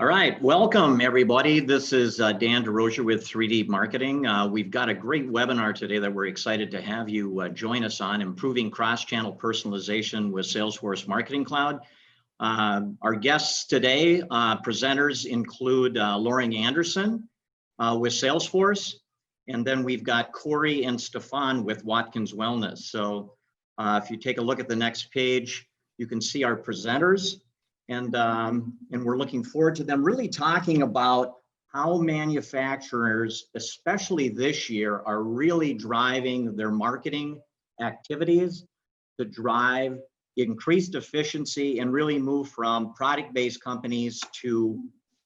All right, welcome everybody. This is Dan DeRozier with 3D Marketing. We've got a great webinar today that we're excited to have you join us on, Improving Cross-Channel Personalization with Salesforce Marketing Cloud. Our guests today, presenters include Lauren Andersen with Salesforce, and then we've got Cori and Stephan with Watkins Wellness. So if you take a look at the next page, you can see our presenters. And we're looking forward to them really talking about how manufacturers, especially this year, are really driving their marketing activities to drive increased efficiency and really move from product-based companies to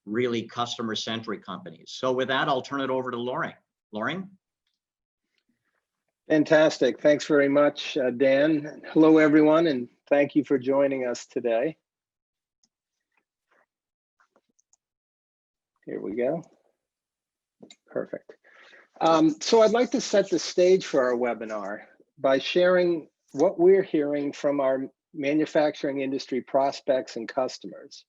really customer-centric companies. So with that, I'll turn it over to Lauren. Lauren? Fantastic. Thanks very much, Dan. Hello, everyone, and thank you for joining us today. Here we go. Perfect. So I'd like to set the stage for our webinar by sharing what we're hearing from our manufacturing industry prospects and customers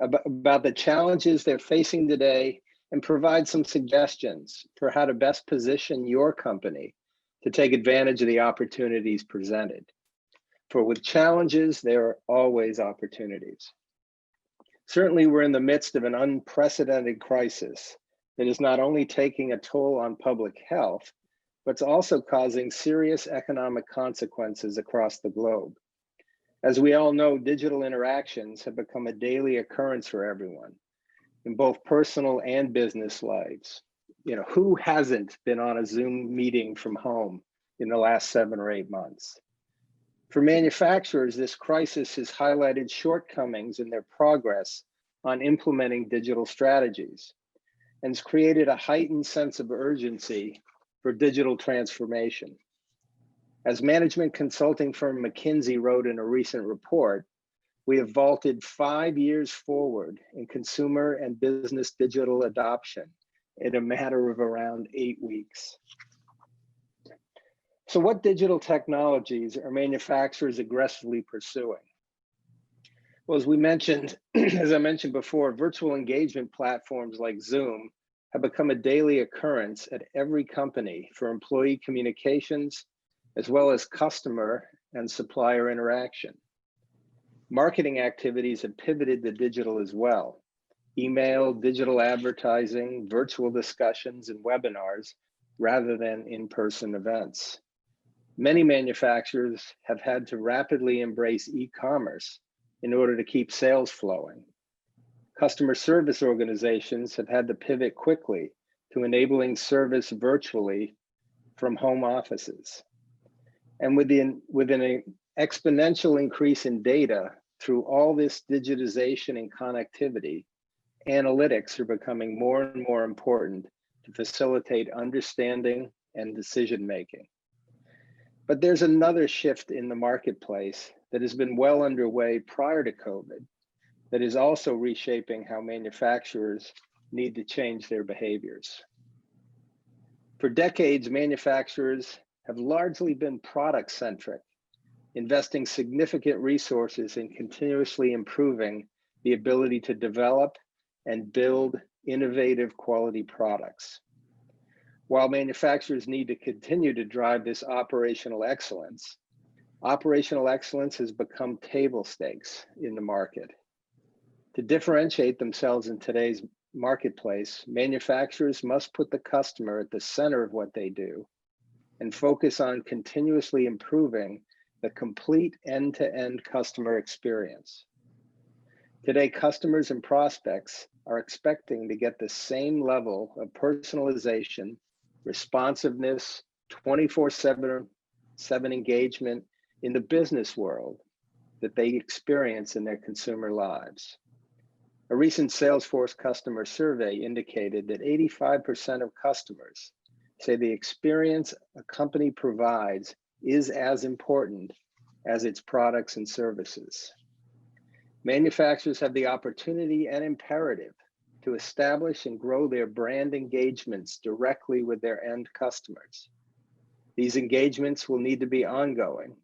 about the challenges they're facing today and provide some suggestions for how to best position your company to take advantage of the opportunities presented. For with challenges, there are always opportunities. Certainly, we're in the midst of an unprecedented crisis that is not only taking a toll on public health, but it's also causing serious economic consequences across the globe. As we all know, digital interactions have become a daily occurrence for everyone in both personal and business lives. You know, who hasn't been on a Zoom meeting from home in the last 7 or 8 months? For manufacturers, this crisis has highlighted shortcomings in their progress on implementing digital strategies and has created a heightened sense of urgency for digital transformation. As management consulting firm McKinsey wrote in a recent report, we have vaulted 5 years forward in consumer and business digital adoption in a matter of around 8 weeks. So what digital technologies are manufacturers aggressively pursuing? Well, as I mentioned before, virtual engagement platforms like Zoom have become a daily occurrence at every company for employee communications, as well as customer and supplier interaction. Marketing activities have pivoted to digital as well. Email, digital advertising, virtual discussions, and webinars, rather than in-person events. Many manufacturers have had to rapidly embrace e-commerce in order to keep sales flowing. Customer service organizations have had to pivot quickly to enabling service virtually from home offices. And within an exponential increase in data through all this digitization and connectivity, analytics are becoming more and more important to facilitate understanding and decision-making. But there's another shift in the marketplace that has been well underway prior to COVID that is also reshaping how manufacturers need to change their behaviors. For decades, manufacturers have largely been product-centric, investing significant resources in continuously improving the ability to develop and build innovative quality products. While manufacturers need to continue to drive this operational excellence has become table stakes in the market. To differentiate themselves in today's marketplace, manufacturers must put the customer at the center of what they do and focus on continuously improving the complete end-to-end customer experience. Today, customers and prospects are expecting to get the same level of personalization, responsiveness, 24/7 engagement in the business world that they experience in their consumer lives. A recent Salesforce Customer survey indicated that 85% of customers say the experience a company provides is as important as its products and services. Manufacturers have the opportunity and imperative to establish and grow their brand engagements directly with their end customers. These engagements will need to be ongoing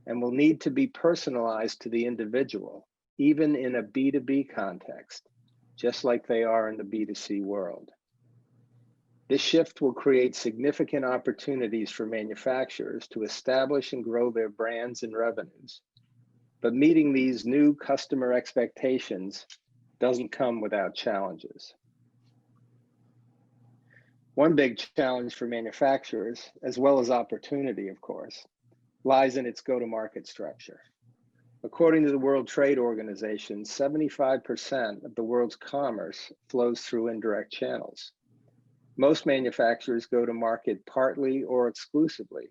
and will need to be personalized to the individual, even in a B2B context. just like they are in the B2C world. This shift will create significant opportunities for manufacturers to establish and grow their brands and revenues. But meeting these new customer expectations doesn't come without challenges. One big challenge for manufacturers, as well as opportunity, of course, lies in its go-to-market structure. According to the World Trade Organization, 75% of the world's commerce flows through indirect channels. Most manufacturers go to market partly or exclusively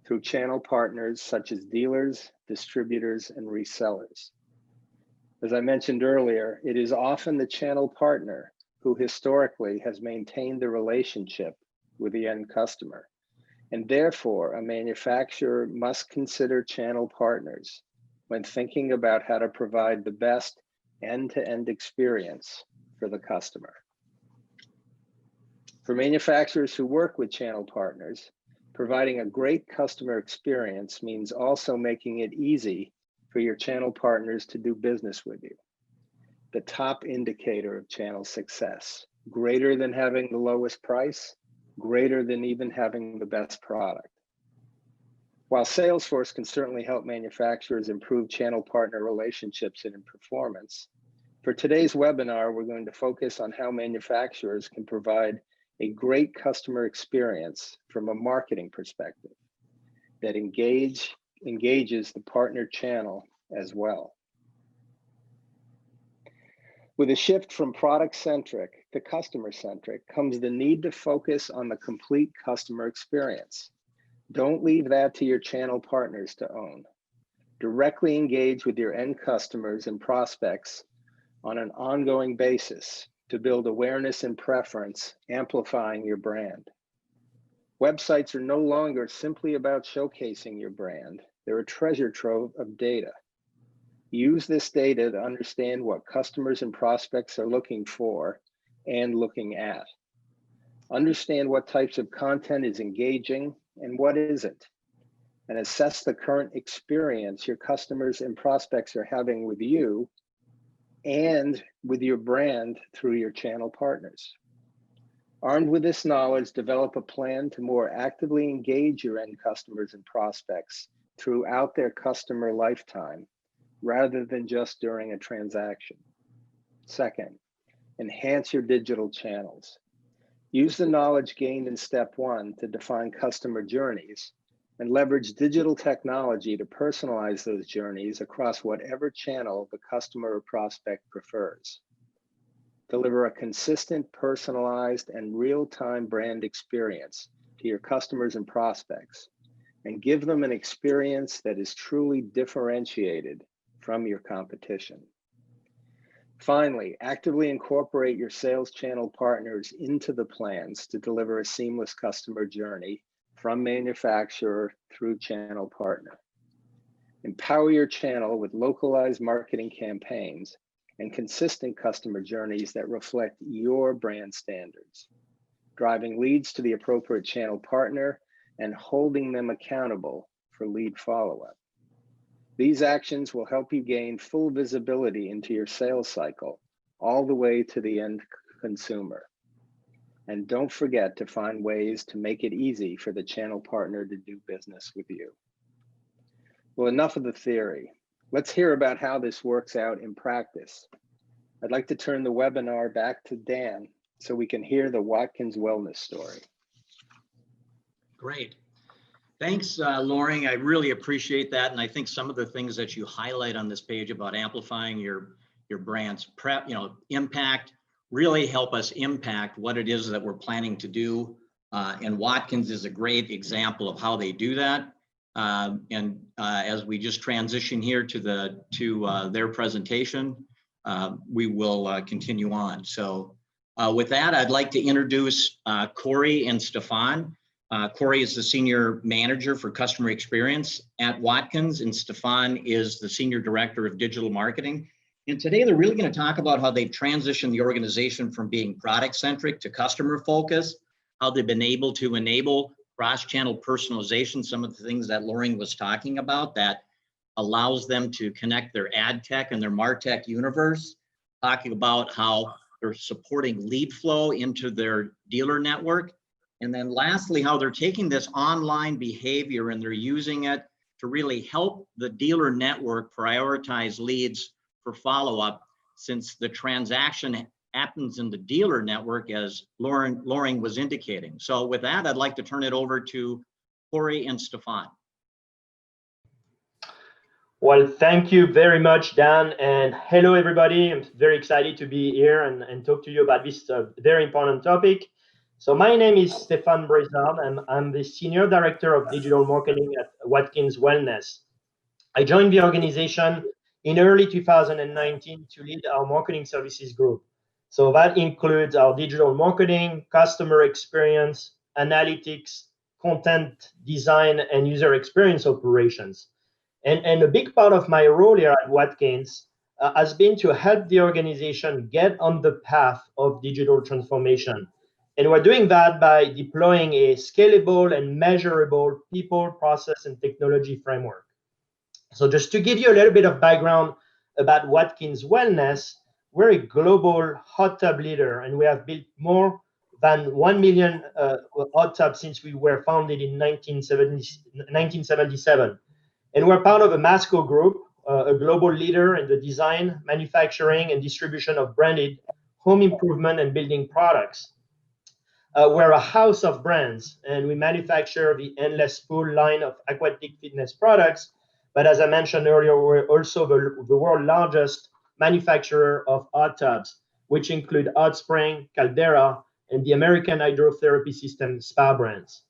through channel partners such as dealers, distributors, and resellers. As I mentioned earlier, it is often the channel partner who historically has maintained the relationship with the end customer. And therefore, a manufacturer must consider channel partners when thinking about how to provide the best end-to-end experience for the customer. For manufacturers who work with channel partners, providing a great customer experience means also making it easy for your channel partners to do business with you. The top indicator of channel success, greater than having the lowest price, greater than even having the best product. While Salesforce can certainly help manufacturers improve channel partner relationships and in performance, for today's webinar, we're going to focus on how manufacturers can provide a great customer experience from a marketing perspective that engages the partner channel as well. With a shift from product-centric to customer-centric comes the need to focus on the complete customer experience. Don't leave that to your channel partners to own. Directly engage with your end customers and prospects on an ongoing basis to build awareness and preference, amplifying your brand. Websites are no longer simply about showcasing your brand. They're a treasure trove of data. Use this data to understand what customers and prospects are looking for and looking at. Understand what types of content is engaging and what isn't, and assess the current experience your customers and prospects are having with you and with your brand through your channel partners. Armed with this knowledge, develop a plan to more actively engage your end customers and prospects throughout their customer lifetime, rather than just during a transaction. Second, enhance your digital channels. Use the knowledge gained in step one to define customer journeys and leverage digital technology to personalize those journeys across whatever channel the customer or prospect prefers. Deliver a consistent, personalized, and real-time brand experience to your customers and prospects, and give them an experience that is truly differentiated from your competition. Finally, actively incorporate your sales channel partners into the plans to deliver a seamless customer journey from manufacturer through channel partner. Empower your channel with localized marketing campaigns and consistent customer journeys that reflect your brand standards, driving leads to the appropriate channel partner and holding them accountable for lead follow-up. These actions will help you gain full visibility into your sales cycle all the way to the end consumer. And don't forget to find ways to make it easy for the channel partner to do business with you. Well, enough of the theory. Let's hear about how this works out in practice. I'd like to turn the webinar back to Dan so we can hear the Watkins Wellness story. Great. Thanks, Loring. I really appreciate that. And I think some of the things that you highlight on this page about amplifying your brand's impact really help us impact what it is that we're planning to do. And Watkins is a great example of how they do that. As we just transition here to their presentation, we will continue on. So with that, I'd like to introduce Cori and Stephan. Cori is the Senior Manager for Customer Experience at Watkins, and Stephan is the Senior Director of Digital Marketing. And today they're really going to talk about how they've transitioned the organization from being product-centric to customer-focused, how they've been able to enable cross-channel personalization, some of the things that Loring was talking about that allows them to connect their ad tech and their MarTech universe, talking about how they're supporting lead flow into their dealer network. And then lastly, how they're taking this online behavior and they're using it to really help the dealer network prioritize leads for follow-up, since the transaction happens in the dealer network, as Loring was indicating. So with that, I'd like to turn it over to Cori and Stephan. Well, thank you very much, Dan, and hello, everybody. I'm very excited to be here and talk to you about this very important topic. So my name is Stephan Brisard, and I'm the Senior Director of Digital Marketing at Watkins Wellness. I joined the organization in early 2019 to lead our marketing services group. So that includes our digital marketing, customer experience, analytics, content design, and user experience operations. And a big part of my role here at Watkins has been to help the organization get on the path of digital transformation. And we're doing that by deploying a scalable and measurable people, process, and technology framework. So just to give you a little bit of background about Watkins Wellness, we're a global hot tub leader, and we have built more than 1 million hot tubs since we were founded in 1977. And we're part of a Masco group, a global leader in the design, manufacturing, and distribution of branded home improvement and building products. We're a house of brands, and we manufacture the Endless Pool line of aquatic fitness products. But as I mentioned earlier, we're also the world's largest manufacturer of hot tubs, which include Hot Springs, Caldera, and the American Hydrotherapy System spa brands.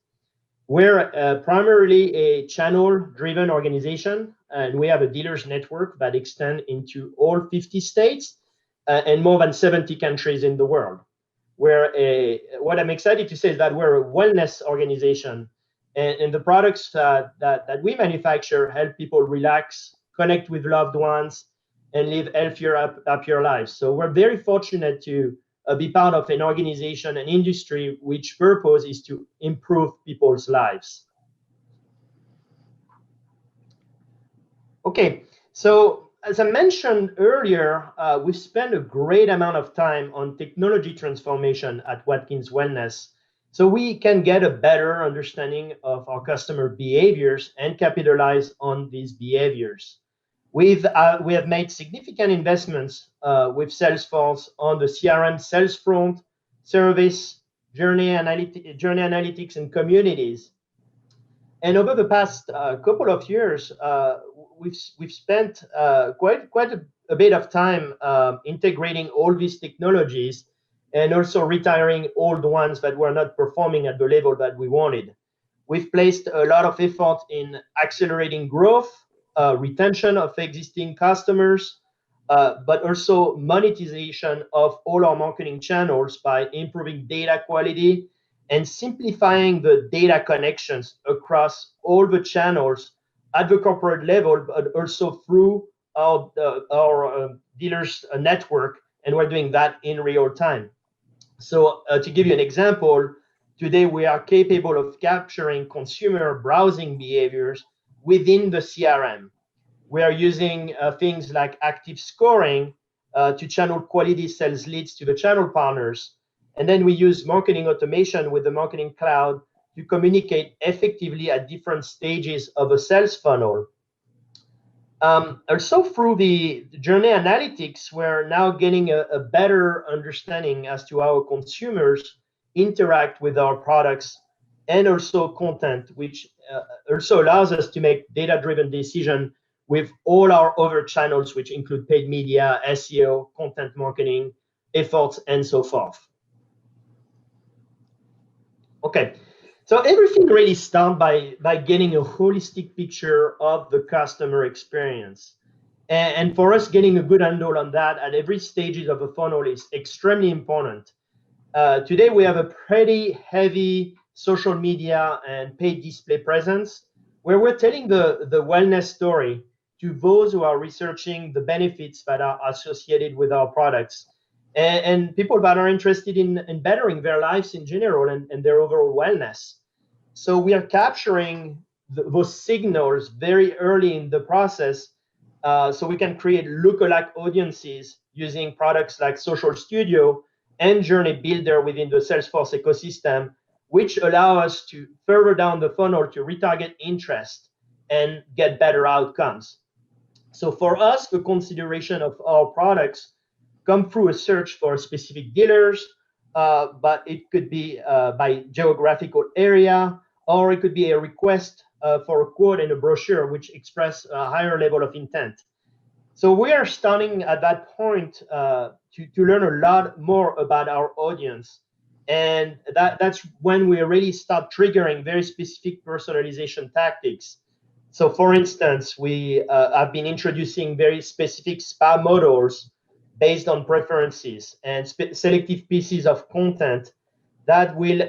We're primarily a channel-driven organization, and we have a dealers network that extends into all 50 states and more than 70 countries in the world. What I'm excited to say is that we're a wellness organization, and the products that we manufacture help people relax, connect with loved ones, and live healthier, happier lives. So we're very fortunate to be part of an organization, an industry which purpose is to improve people's lives. Okay, so as I mentioned earlier, we spend a great amount of time on technology transformation at Watkins Wellness, so we can get a better understanding of our customer behaviors and capitalize on these behaviors. We have made significant investments with Salesforce on the CRM sales front, service, journey analytics, and communities. And over the past couple of years, we've spent quite a bit of time integrating all these technologies and also retiring old ones that were not performing at the level that we wanted. We've placed a lot of effort in accelerating growth, retention of existing customers, but also monetization of all our marketing channels by improving data quality and simplifying the data connections across all the channels at the corporate level, but also through our dealers network, and we're doing that in real time. So to give you an example, today we are capable of capturing consumer browsing behaviors within the CRM. We are using things like active scoring to channel quality sales leads to the channel partners. And then we use marketing automation with the Marketing Cloud to communicate effectively at different stages of a sales funnel. Also through the journey analytics, we're now getting a better understanding as to how consumers interact with our products and also content, which also allows us to make data-driven decisions with all our other channels, which include paid media, SEO, content marketing, efforts, and so forth. Okay, so everything really starts by getting a holistic picture of the customer experience. And for us, getting a good handle on that at every stage of the funnel is extremely important. Today, we have a pretty heavy social media and paid display presence where we're telling the wellness story to those who are researching the benefits that are associated with our products and people that are interested in bettering their lives in general and their overall wellness. So we are capturing those signals very early in the process so we can create lookalike audiences using products like Social Studio and Journey Builder within the Salesforce ecosystem, which allow us to further down the funnel to retarget interest and get better outcomes. So for us, the consideration of our products come through a search for specific dealers, but it could be by geographical area, or it could be a request for a quote in a brochure, which express a higher level of intent. So we are starting at that point to learn a lot more about our audience. And that's when we already start triggering very specific personalization tactics. So for instance, we have been introducing very specific spa models based on preferences and selective pieces of content that will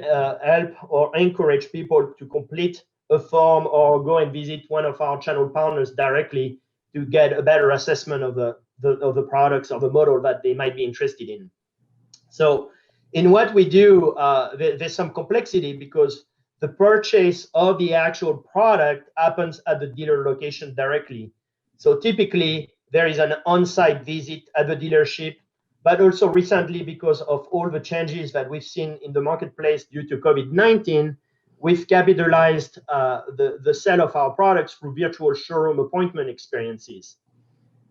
help or encourage people to complete a form or go and visit one of our channel partners directly to get a better assessment of the products or the model that they might be interested in. So in what we do, there's some complexity because the purchase of the actual product happens at the dealer location directly. So typically, there is an on-site visit at the dealership, but also recently, because of all the changes that we've seen in the marketplace due to COVID-19, we've capitalized the sale of our products through virtual showroom appointment experiences.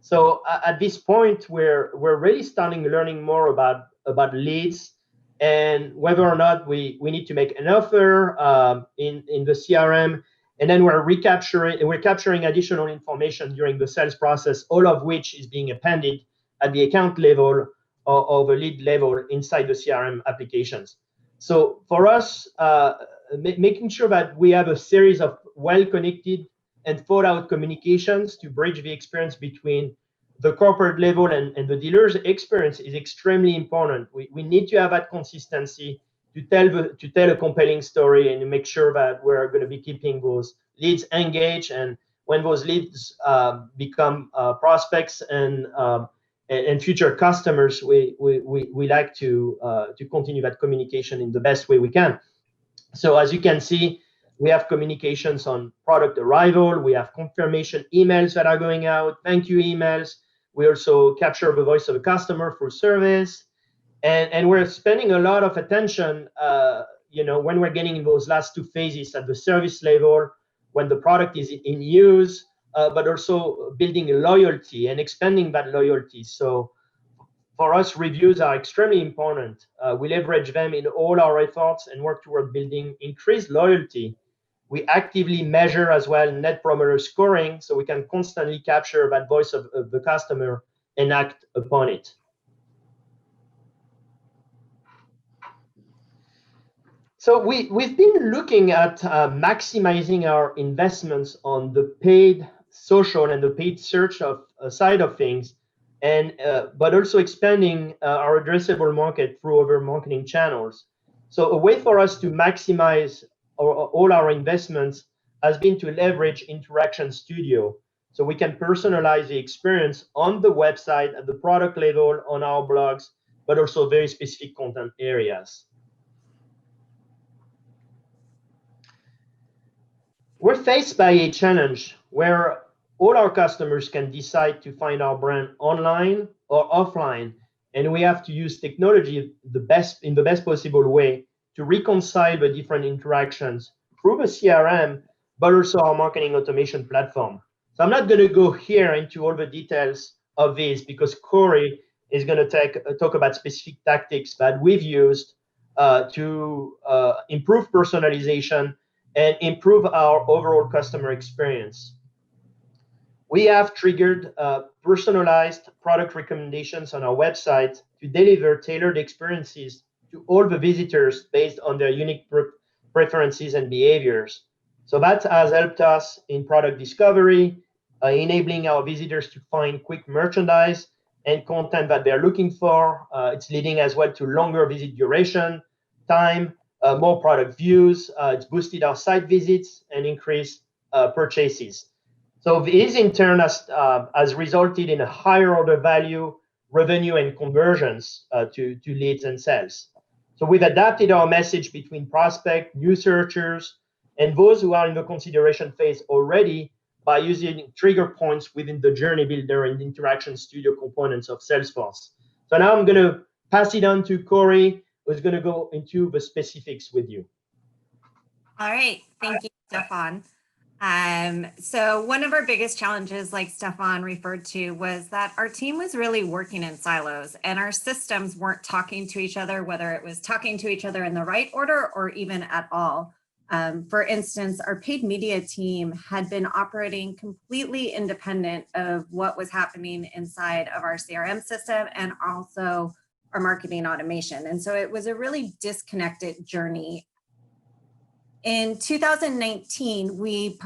So at this point, we're really starting learning more about leads and whether or not we need to make an offer in the CRM. And then we're capturing additional information during the sales process, all of which is being appended at the account level or the lead level inside the CRM applications. So for us, making sure that we have a series of well-connected and thought-out communications to bridge the experience between the corporate level and the dealer's experience is extremely important. We need to have that consistency to tell a compelling story and to make sure that we're going to be keeping those leads engaged. And when those leads become prospects and future customers, we like to continue that communication in the best way we can. So as you can see, we have communications on product arrival. We have confirmation emails that are going out, thank you emails. We also capture the voice of the customer through service. And we're spending a lot of attention, when we're getting in those last two phases at the service level, when the product is in use, but also building loyalty and expanding that loyalty. So for us, reviews are extremely important. We leverage them in all our efforts and work toward building increased loyalty. We actively measure as well Net Promoter Scoring, so we can constantly capture that voice of the customer and act upon it. So we've been looking at maximizing our investments on the paid social and the paid search side of things, and but also expanding our addressable market through other marketing channels. So a way for us to maximize all our investments has been to leverage Interaction Studio. So we can personalize the experience on the website, at the product level, on our blogs, but also very specific content areas. We're faced by a challenge where all our customers can decide to find our brand online or offline, and we have to use technology in the best possible way to reconcile the different interactions through the CRM, but also our marketing automation platform. So I'm not going to go here into all the details of this because Cori is going to talk about specific tactics that we've used to improve personalization and improve our overall customer experience. We have triggered personalized product recommendations on our website to deliver tailored experiences to all the visitors based on their unique preferences and behaviors. So that has helped us in product discovery, enabling our visitors to find quick merchandise and content that they're looking for. It's leading as well to longer visit duration, time, more product views. It's boosted our site visits and increased purchases. So this in turn has resulted in a higher order value, revenue, and conversions to leads and sales. So we've adapted our message between prospect, new searchers, and those who are in the consideration phase already by using trigger points within the Journey Builder and Interaction Studio components of Salesforce. So now I'm going to pass it on to Cori, who's going to go into the specifics with you. All right, thank you, Stephan. So one of our biggest challenges, like Stephan referred to, was that our team was really working in silos and our systems weren't talking to each other, whether it was talking to each other in the right order or even at all. For instance, our paid media team had been operating completely independent of what was happening inside of our CRM system and also our marketing automation. And so it was a really disconnected journey. In 2019, we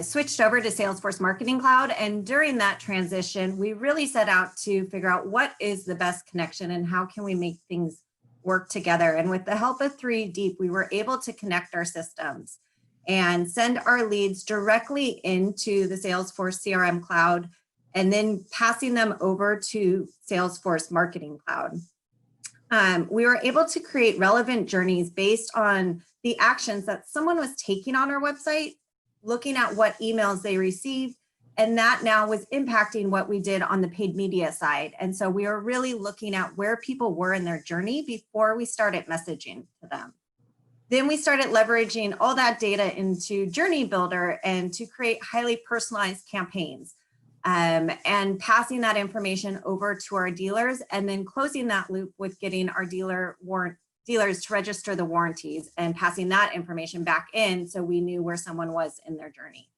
switched over to Salesforce Marketing Cloud. And during that transition, we really set out to figure out what is the best connection and how can we make things work together. And with the help of 3Deep, we were able to connect our systems and send our leads directly into the Salesforce CRM Cloud and then passing them over to Salesforce Marketing Cloud. We were able to create relevant journeys based on the actions that someone was taking on our website, looking at what emails they received, and that now was impacting what we did on the paid media side. And so we were really looking at where people were in their journey before we started messaging to them. Then we started leveraging all that data into Journey Builder and to create highly personalized campaigns. And passing that information over to our dealers and then closing that loop with getting our dealers to register the warranties and passing that information back in so we knew where someone was in their journey.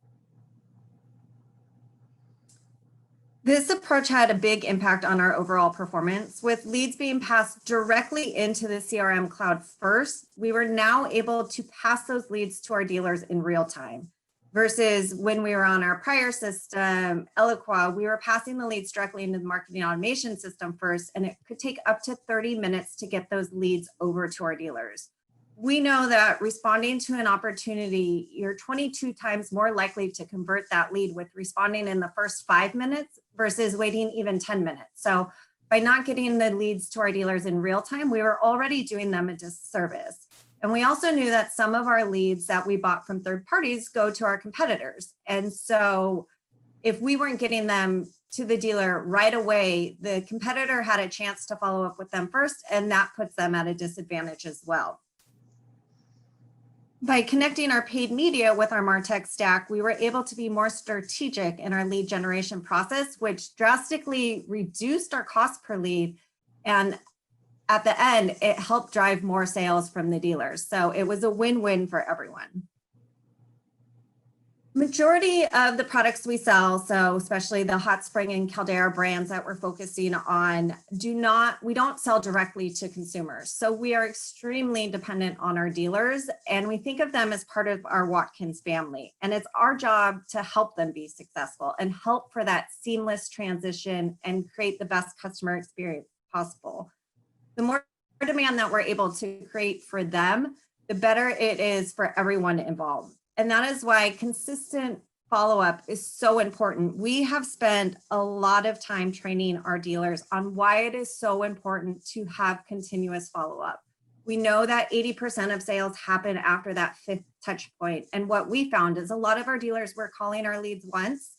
This approach had a big impact on our overall performance. With leads being passed directly into the CRM Cloud first, we were now able to pass those leads to our dealers in real time. Versus when we were on our prior system, Eloqua, we were passing the leads directly into the marketing automation system first, and it could take up to 30 minutes to get those leads over to our dealers. We know that responding to an opportunity, you're 22 times more likely to convert that lead with responding in the first 5 minutes versus waiting even 10 minutes. So by not getting the leads to our dealers in real time, we were already doing them a disservice. And we also knew that some of our leads that we bought from third parties go to our competitors. And so if we weren't getting them to the dealer right away, the competitor had a chance to follow up with them first, and that puts them at a disadvantage as well. By connecting our paid media with our MarTech stack, we were able to be more strategic in our lead generation process, which drastically reduced our cost per lead. And at the end, it helped drive more sales from the dealers. So it was a win-win for everyone. Majority of the products we sell, so especially the Hot Spring and Caldera brands that we're focusing on, we don't sell directly to consumers. So we are extremely dependent on our dealers, and we think of them as part of our Watkins family. And it's our job to help them be successful and help for that seamless transition and create the best customer experience possible. The more demand that we're able to create for them, the better it is for everyone involved. And that is why consistent follow-up is so important. We have spent a lot of time training our dealers on why it is so important to have continuous follow-up. We know that 80% of sales happen after that fifth touch point. And what we found is a lot of our dealers were calling our leads once,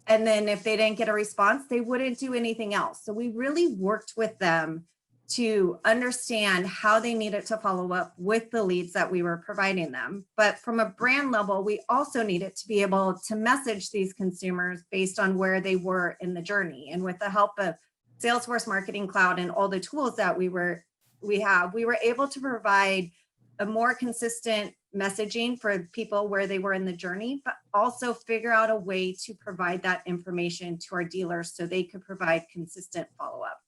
and then if they didn't get a response, they wouldn't do anything else. So we really worked with them to understand how they needed to follow up with the leads that we were providing them. But from a brand level, we also needed to be able to message these consumers based on where they were in the journey. And with the help of Salesforce Marketing Cloud and all the tools that we were able to provide a more consistent messaging for people where they were in the journey, but also figure out a way to provide that information to our dealers so they could provide consistent follow-up.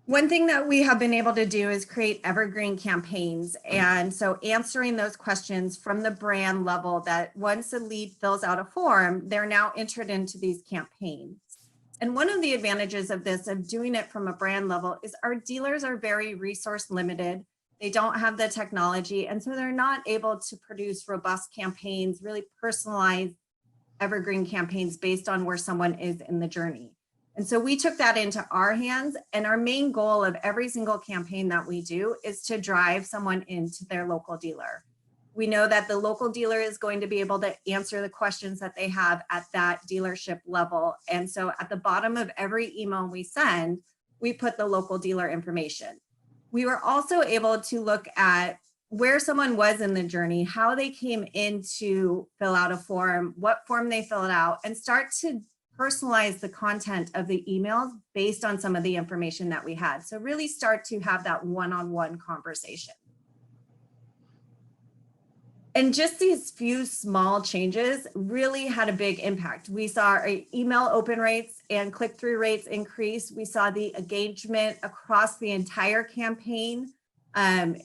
One thing that we have been able to do is create evergreen campaigns. And so answering those questions from the brand level, that once a lead fills out a form, they're now entered into these campaigns. And one of the advantages of this, of doing it from a brand level, is our dealers are very resource limited. They don't have the technology. And so they're not able to produce robust campaigns, really personalized evergreen campaigns based on where someone is in the journey. And so we took that into our hands, and our main goal of every single campaign that we do is to drive someone into their local dealer. We know that the local dealer is going to be able to answer the questions that they have at that dealership level. And so at the bottom of every email we send, we put the local dealer information. We were also able to look at where someone was in the journey, how they came in to fill out a form, what form they filled out, and start to personalize the content of the emails based on some of the information that we had. So really start to have that one-on-one conversation. And just these few small changes really had a big impact. We saw our email open rates and click-through rates increase. We saw the engagement across the entire campaign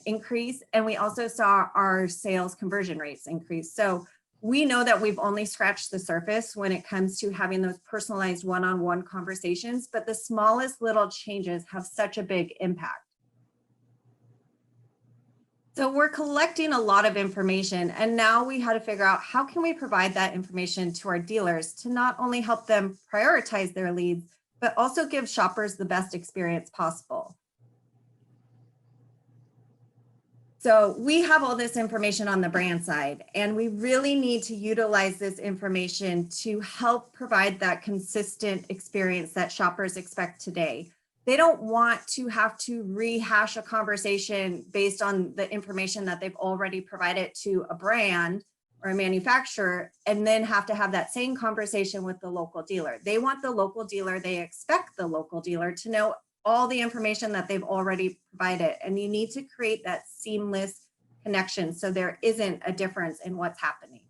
increase. And we also saw our sales conversion rates increase. So we know that we've only scratched the surface when it comes to having those personalized one-on-one conversations, but the smallest little changes have such a big impact. So we're collecting a lot of information, and now we had to figure out how can we provide that information to our dealers to not only help them prioritize their leads, but also give shoppers the best experience possible. So we have all this information on the brand side, and we really need to utilize this information to help provide that consistent experience that shoppers expect today. They don't want to have to rehash a conversation based on the information that they've already provided to a brand or a manufacturer and then have to have that same conversation with the local dealer. They want the local dealer, they expect the local dealer to know all the information that they've already provided. And you need to create that seamless connection so there isn't a difference in what's happening.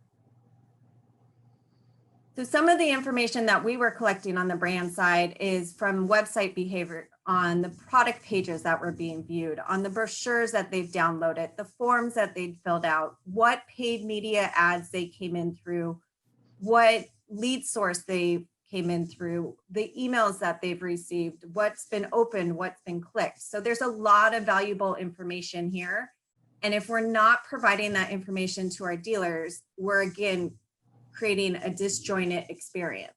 So some of the information that we were collecting on the brand side is from website behavior, on the product pages that were being viewed, on the brochures that they've downloaded, the forms that they'd filled out, what paid media ads they came in through, what lead source they came in through, the emails that they've received, what's been opened, what's been clicked. So there's a lot of valuable information here. And if we're not providing that information to our dealers, we're again creating a disjointed experience.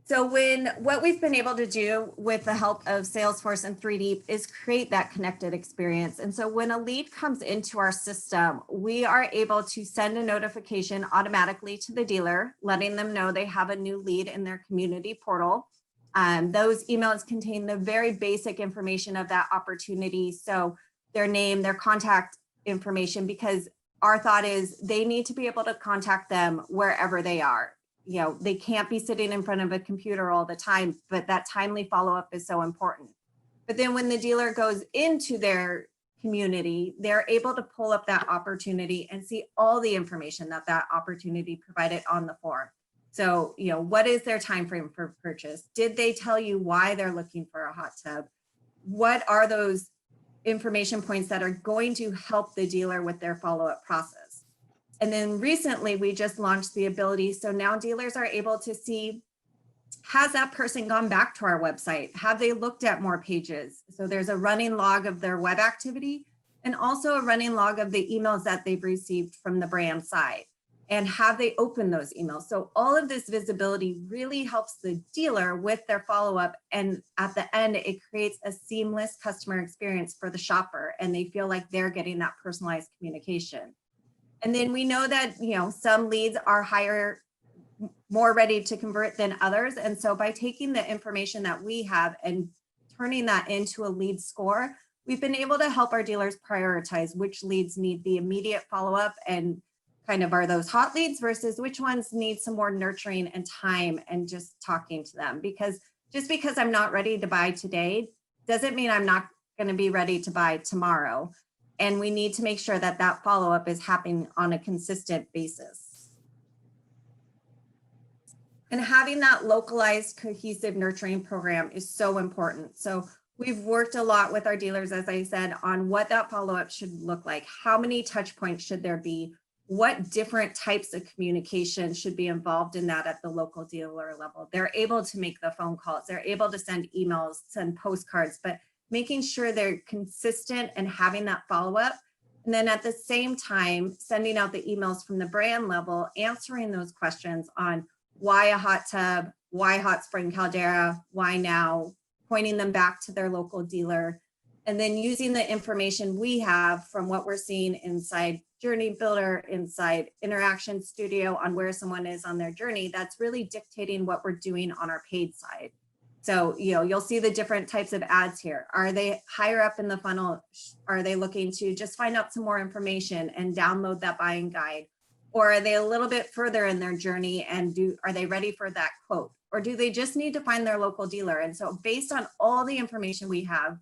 So what we've been able to do with the help of Salesforce and 3D is create that connected experience. And so when a lead comes into our system, we are able to send a notification automatically to the dealer, letting them know they have a new lead in their community portal. Those emails contain the very basic information of that opportunity. So their name, their contact information, because our thought is they need to be able to contact them wherever they are. You know, they can't be sitting in front of a computer all the time, but that timely follow-up is so important. But then when the dealer goes into their community, they're able to pull up that opportunity and see all the information that that opportunity provided on the form. So, you know, what is their time frame for purchase? Did they tell you why they're looking for a hot tub? What are those information points that are going to help the dealer with their follow-up process? And then recently we just launched the ability. So now dealers are able to see, has that person gone back to our website? Have they looked at more pages? So there's a running log of their web activity and also a running log of the emails that they've received from the brand side. And have they opened those emails? So all of this visibility really helps the dealer with their follow-up. And at the end, it creates a seamless customer experience for the shopper. And they feel like they're getting that personalized communication. And then we know that, you know, some leads are more ready to convert than others. And so by taking the information that we have and turning that into a lead score, we've been able to help our dealers prioritize which leads need the immediate follow-up and kind of are those hot leads versus which ones need some more nurturing and time and just talking to them. Because just because I'm not ready to buy today doesn't mean I'm not going to be ready to buy tomorrow. And we need to make sure that that follow-up is happening on a consistent basis. And having that localized, cohesive nurturing program is so important. So we've worked a lot with our dealers, as I said, on what that follow-up should look like. How many touch points should there be? What different types of communication should be involved in that at the local dealer level? They're able to make the phone calls. They're able to send emails, send postcards, but making sure they're consistent and having that follow-up. And then at the same time, sending out the emails from the brand level, answering those questions on why a hot tub, why Hot Springs and Caldera, why now, pointing them back to their local dealer. and then using the information we have from what we're seeing inside Journey Builder, inside Interaction Studio on where someone is on their journey, that's really dictating what we're doing on our paid side. So, you'll see the different types of ads here. Are they higher up in the funnel? Are they looking to just find out some more information and download that buying guide? Or are they a little bit further in their journey and are they ready for that quote? Or do they just need to find their local dealer? And so based on all the information we have,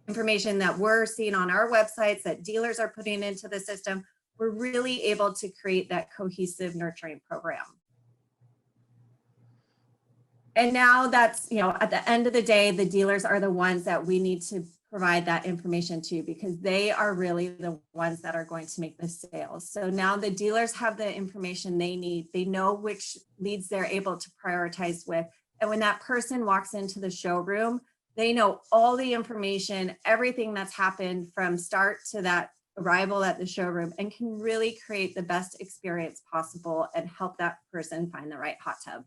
information that we're seeing on our websites that dealers are putting into the system, we're really able to create that cohesive nurturing program. And now that's, at the end of the day, the dealers are the ones that we need to provide that information to, because they are really the ones that are going to make the sales. So now the dealers have the information they need. They know which leads they're able to prioritize with. And when that person walks into the showroom, they know all the information, everything that's happened from start to that arrival at the showroom, and can really create the best experience possible and help that person find the right hot tub.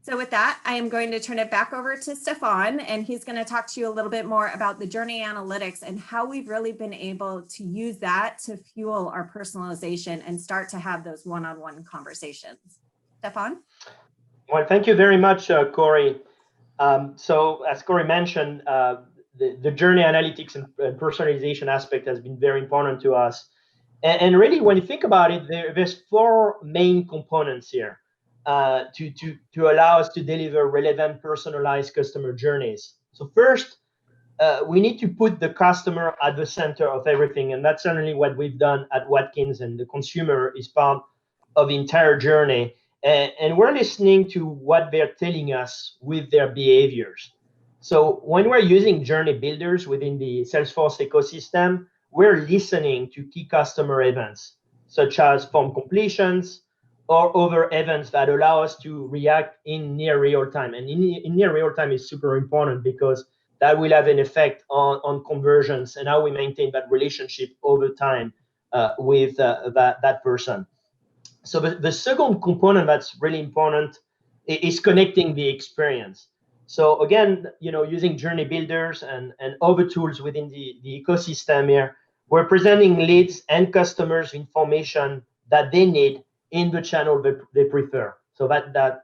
So with that, I am going to turn it back over to Stephan, and he's going to talk to you a little bit more about the journey analytics and how we've really been able to use that to fuel our personalization and start to have those one-on-one conversations. Stephan? Well, thank you very much, Cori. So as Cori mentioned, the journey analytics and personalization aspect has been very important to us. And really, when you think about it, there's four main components here to allow us to deliver relevant, personalized customer journeys. So first, we need to put the customer at the center of everything. And that's certainly what we've done at Watkins, and the consumer is part of the entire journey. And we're listening to what they're telling us with their behaviors. So when we're using journey builders within the Salesforce ecosystem, we're listening to key customer events, such as form completions or other events that allow us to react in near real time. And in near real time is super important, because that will have an effect on conversions and how we maintain that relationship over time with that person. So the second component that's really important is connecting the experience. So again, using journey builders and other tools within the ecosystem here, we're presenting leads and customers information that they need in the channel they prefer. So that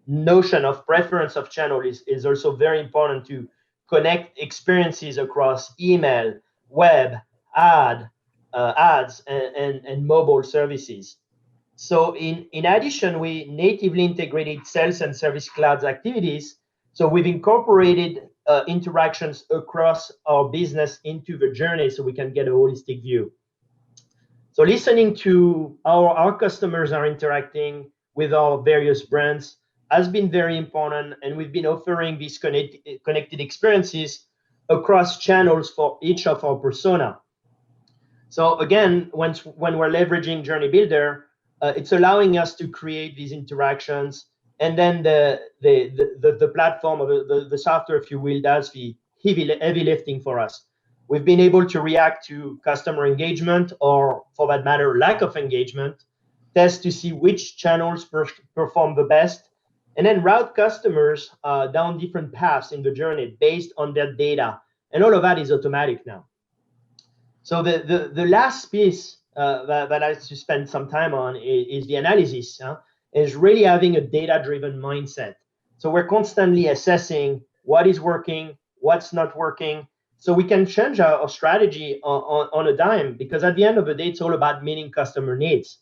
notion of preference of channel is also very important to connect experiences across email, web, ads, and mobile services. So in addition, we natively integrated Sales and Service Cloud's activities. So we've incorporated interactions across our business into the journey so we can get a holistic view. So listening to how our customers are interacting with our various brands has been very important, and we've been offering these connected experiences across channels for each of our persona. So again, when we're leveraging Journey Builder, it's allowing us to create these interactions, and then the platform or the software, if you will, does the heavy lifting for us. We've been able to react to customer engagement, or for that matter, lack of engagement, test to see which channels perform the best, and then route customers down different paths in the journey based on their data. And all of that is automatic now. So the last piece that I like to spend some time on is the analysis, is really having a data-driven mindset. So we're constantly assessing what is working, what's not working, so we can change our strategy on a dime, because at the end of the day, it's all about meeting customer needs.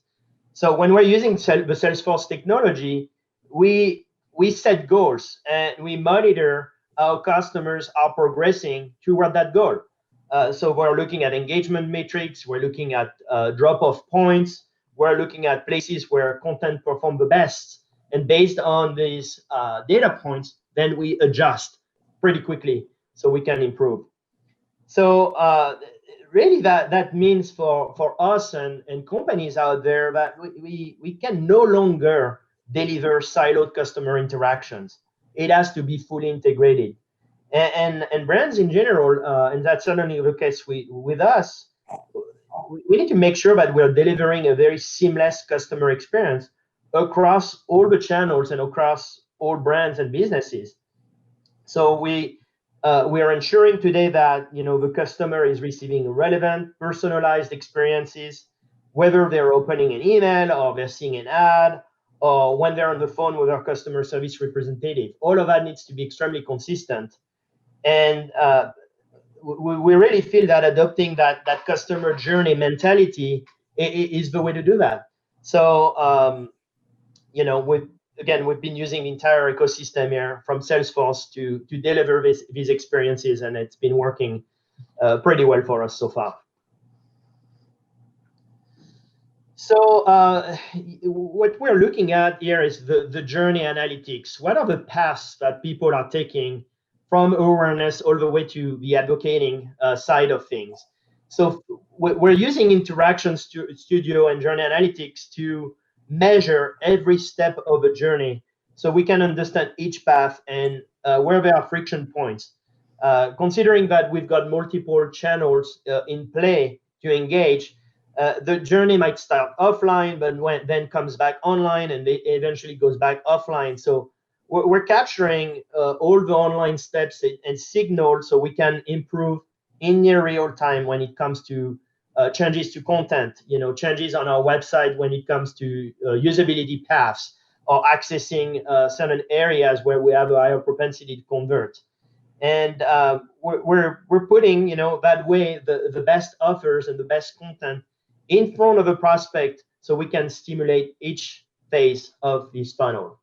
So when we're using the Salesforce technology, we set goals and we monitor how customers are progressing toward that goal. So we're looking at engagement metrics, we're looking at drop-off points, we're looking at places where content perform the best. And based on these data points, then we adjust pretty quickly so we can improve. So really that means for us and companies out there that we can no longer deliver siloed customer interactions. It has to be fully integrated. And brands in general, and that's certainly the case with us, we need to make sure that we're delivering a very seamless customer experience across all the channels and across all brands and businesses. So we we are ensuring today that the customer is receiving relevant, personalized experiences, whether they're opening an email or they're seeing an ad or when they're on the phone with our customer service representative. All of that needs to be extremely consistent. And we really feel that adopting that customer journey mentality is the way to do that. So, we've been using the entire ecosystem here from Salesforce to deliver these experiences, and it's been working pretty well for us so far. So what we're looking at here is the journey analytics. What are the paths that people are taking from awareness all the way to the advocating side of things? So we're using Interaction Studio and Journey Analytics to measure every step of a journey so we can understand each path and where there are friction points. Considering that we've got multiple channels in play to engage, the journey might start offline, but then comes back online and eventually goes back offline. So we're capturing all the online steps and signals so we can improve in near real time when it comes to changes to content, changes on our website when it comes to usability paths or accessing certain areas where we have a higher propensity to convert. And we're putting, that way the best offers and the best content in front of a prospect so we can stimulate each phase of this funnel.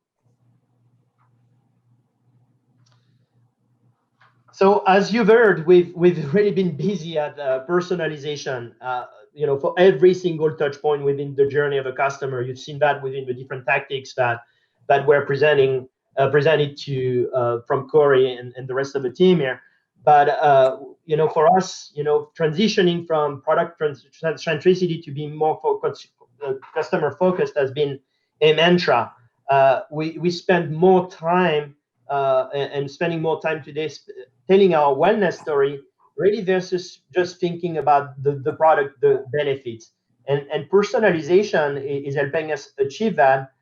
So as you've heard, we've really been busy at to for every single touch point within the journey of a customer. You've seen that within the different tactics that we're presented to from Cori and the rest of the team here. But for us, transitioning from product centricity to being more customer focused has been a mantra. We spend more time and spending more time today telling our wellness story, really versus just thinking about the product, the benefits. And personalization is helping us achieve that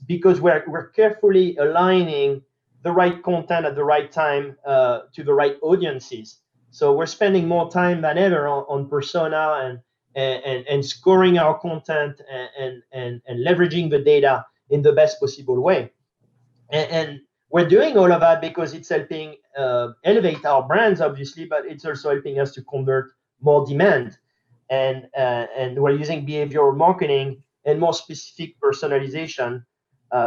because we're carefully aligning the right content at the right time to the right audiences. So we're spending more time than ever on persona and scoring our content and leveraging the data in the best possible way. And we're doing all of that because it's helping elevate our brands, obviously, but it's also helping us to convert more demand. And we're using behavioral marketing and more specific personalization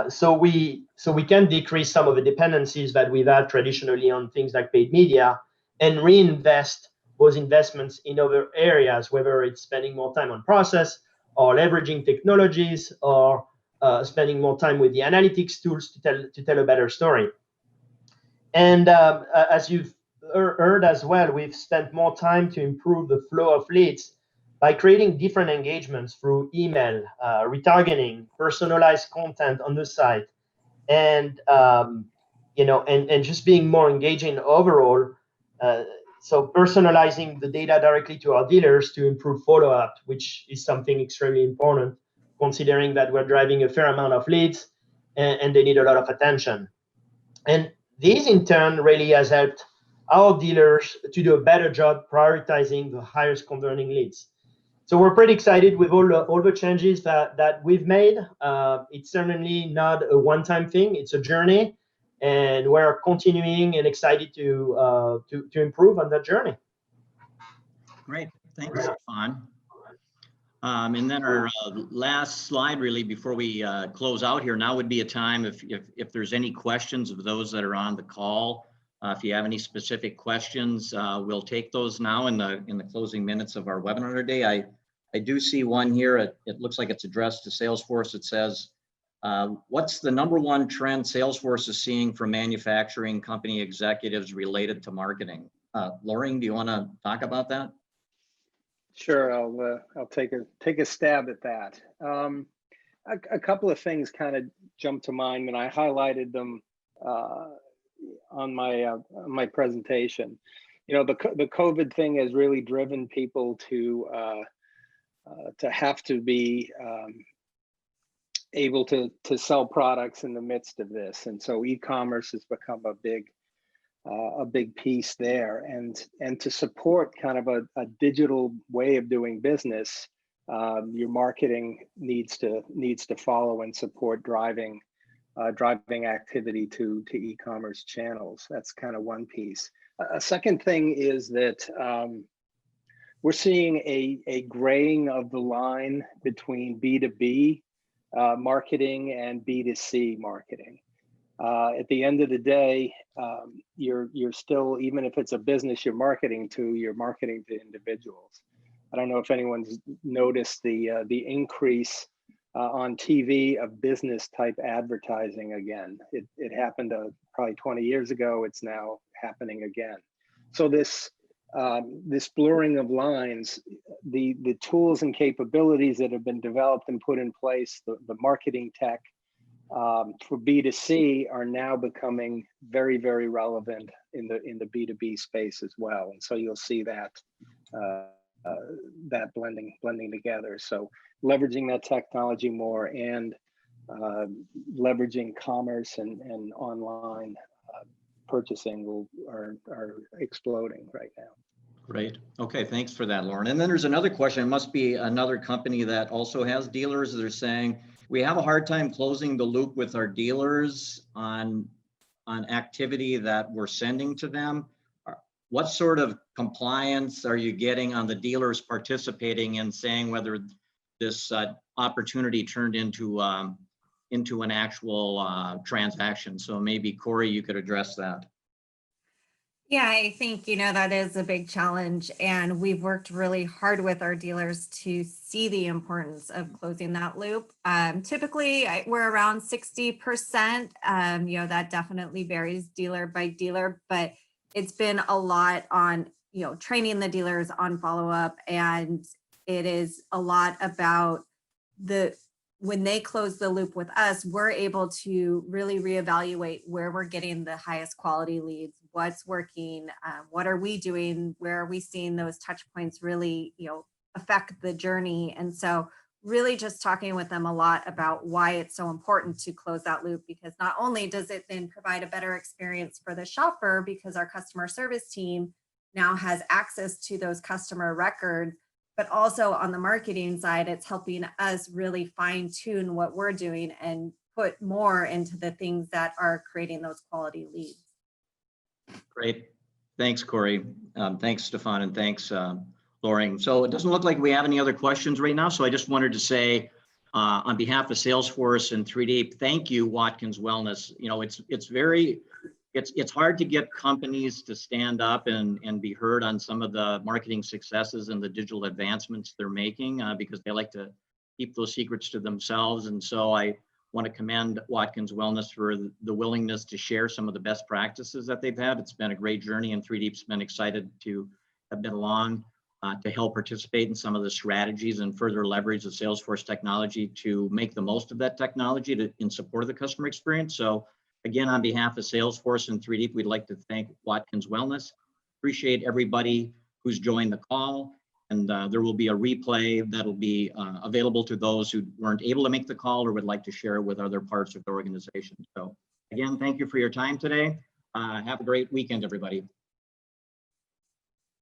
so we can decrease some of the dependencies that we've had traditionally on things like paid media and reinvest those investments in other areas, whether it's spending more time on process or leveraging technologies or spending more time with the analytics tools to tell a better story. And as you've heard as well, we've spent more time to improve the flow of leads by creating different engagements through email, retargeting, personalized content on the site, and and just being more engaging overall. So personalizing the data directly to our dealers to improve follow-up, which is something extremely important, considering that we're driving a fair amount of leads and they need a lot of attention. And this in turn really has helped our dealers to do a better job prioritizing the highest converting leads. So we're pretty excited with all the changes that we've made. It's certainly not a one-time thing; it's a journey, and we're continuing and excited to improve on that journey. Great, thanks, Stephan. And then our last slide, really, before we close out here, now would be a time if there's any questions of those that are on the call. If you have any specific questions, we'll take those now in the closing minutes of our webinar today. I do see one here. It looks like it's addressed to Salesforce. It says, what's the number one trend Salesforce is seeing from manufacturing company executives related to marketing? Loring, do you want to talk about that? Sure, I'll take a stab at that. A couple of things kind of jumped to mind, and I highlighted them on my presentation. The COVID thing has really driven people to have to be able to sell products in the midst of this, and so e-commerce has become a a big piece there. And to support kind of a digital way of doing business, your marketing needs to follow and support driving activity to e-commerce channels. That's kind of one piece. A second thing is that we're seeing a graying of the line between B2B marketing and B2C marketing. At the end of the day, you're still, even if it's a business you're marketing to individuals. I don't know if anyone's noticed the increase on TV of business type advertising again. It happened probably 20 years ago. It's now happening again. So this blurring of lines, the tools and capabilities that have been developed and put in place, the marketing tech for B2C are now becoming very, very relevant in the B2B space as well. And so you'll see that that blending together. So leveraging that technology more and leveraging commerce and online purchasing are exploding right now. Great. Okay, thanks for that, Lauren. And then there's another question. It must be another company that also has dealers. They're saying, we have a hard time closing the loop with our dealers on activity that we're sending to them. What sort of compliance are you getting on the dealers participating in saying whether this opportunity turned into an actual transaction? So maybe Cori, you could address that. Yeah, I think, that is a big challenge, and we've worked really hard with our dealers to see the importance of closing that loop. Typically, we're around 60%. That definitely varies dealer by dealer, but it's been a lot on, training the dealers on follow-up, and it is a lot about when they close the loop with us, we're able to really reevaluate where we're getting the highest quality leads, what's working, what are we doing, where are we seeing those touch points really, affect the journey. And so really just talking with them a lot about why it's so important to close that loop, because not only does it then provide a better experience for the shopper, because our customer service team now has access to those customer records, but also on the marketing side, it's helping us really fine tune what we're doing and put more into the things that are creating those quality leads. Great. Thanks, Cori. Thanks, Stephan, and thanks, Lauren. So it doesn't look like we have any other questions right now. So I just wanted to say on behalf of Salesforce and 3D, thank you, Watkins Wellness. It's hard to get companies to stand up and be heard on some of the marketing successes and the digital advancements they're making because they like to keep those secrets to themselves. And so I want to commend Watkins Wellness for the willingness to share some of the best practices that they've had. It's been a great journey, and 3D's been excited to have been along to help participate in some of the strategies and further leverage the Salesforce technology to make the most of that technology in support of the customer experience. So again, on behalf of Salesforce and 3D, we'd like to thank Watkins Wellness. Appreciate everybody who's joined the call. And there will be a replay that'll be available to those who weren't able to make the call or would like to share it with other parts of the organization. So again, thank you for your time today. Have a great weekend, everybody.